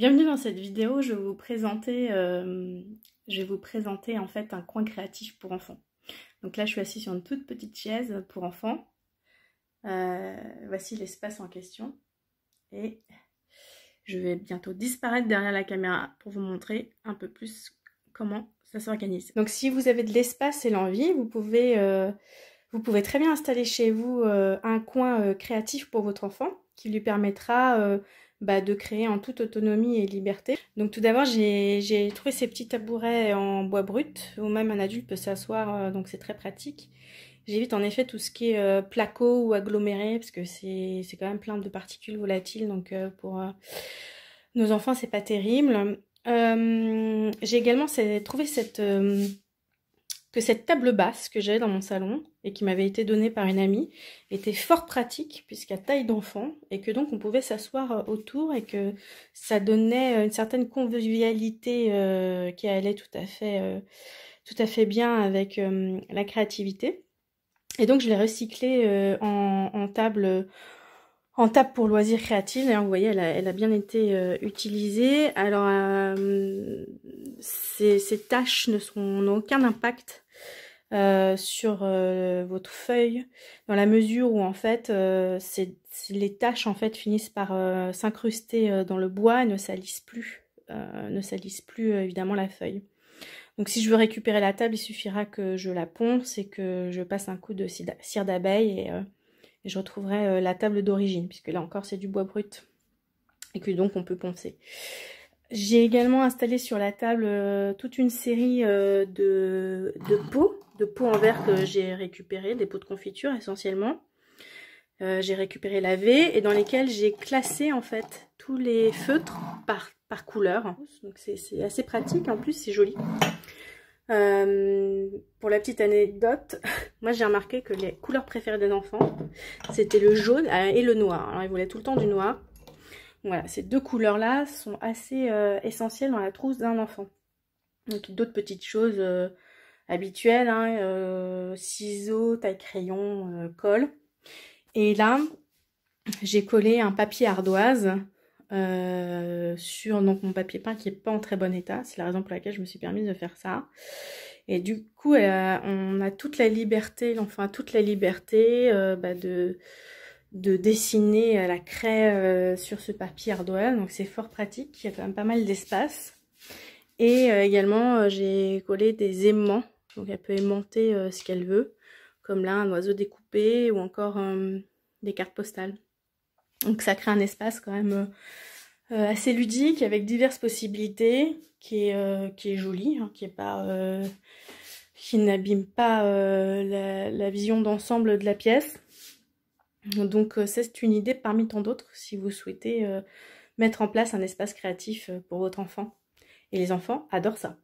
Bienvenue dans cette vidéo, je vais vous présenter en fait un coin créatif pour enfants. Donc là je suis assise sur une toute petite chaise pour enfants. Voici l'espace en question. Et je vais bientôt disparaître derrière la caméra pour vous montrer un peu plus comment ça s'organise. Donc si vous avez de l'espace et l'envie, vous pouvez très bien installer chez vous un coin créatif pour votre enfant qui lui permettra de créer en toute autonomie et liberté. Donc tout d'abord j'ai trouvé ces petits tabourets en bois brut où même un adulte peut s'asseoir, donc c'est très pratique. J'évite en effet tout ce qui est placo ou aggloméré parce que c'est quand même plein de particules volatiles, donc pour nos enfants c'est pas terrible. J'ai également trouvé que cette table basse que j'avais dans mon salon et qui m'avait été donnée par une amie était fort pratique puisqu'à taille d'enfant et que donc on pouvait s'asseoir autour et que ça donnait une certaine convivialité qui allait tout à fait bien avec la créativité. Et donc je l'ai recyclée en table pour loisirs créatifs. D'ailleurs vous voyez elle a bien été utilisée. Alors ces tâches n'ont aucun impact sur votre feuille dans la mesure où en fait les taches en fait finissent par s'incruster dans le bois et ne salissent plus évidemment la feuille. Donc si je veux récupérer la table, il suffira que je la ponce et que je passe un coup de cire d'abeille et je retrouverai la table d'origine, puisque là encore c'est du bois brut et que donc on peut poncer. J'ai également installé sur la table toute une série de pots en verre que j'ai récupérés, des pots de confiture essentiellement. J'ai récupéré lavé et dans lesquels j'ai classé en fait tous les feutres par couleur. Donc c'est assez pratique, en plus c'est joli. Pour la petite anecdote, moi j'ai remarqué que les couleurs préférées des enfants c'était le jaune et le noir. Alors ils voulaient tout le temps du noir. Voilà, ces deux couleurs là sont assez essentielles dans la trousse d'un enfant. Donc d'autres petites choses habituelles, hein, ciseaux, taille-crayon, colle. Et là j'ai collé un papier ardoise sur donc mon papier peint qui est pas en très bon état. C'est la raison pour laquelle je me suis permise de faire ça. Et du coup on a toute la liberté, l'enfant a toute la liberté de dessiner à la craie sur ce papier ardoise. Donc c'est fort pratique, il y a quand même pas mal d'espace. Et également j'ai collé des aimants, donc elle peut aimanter ce qu'elle veut, comme là un oiseau découpé ou encore des cartes postales. Donc ça crée un espace quand même assez ludique avec diverses possibilités, qui est joli, hein, qui n'abîme pas la vision d'ensemble de la pièce. Donc c'est une idée parmi tant d'autres si vous souhaitez mettre en place un espace créatif pour votre enfant. Et les enfants adorent ça.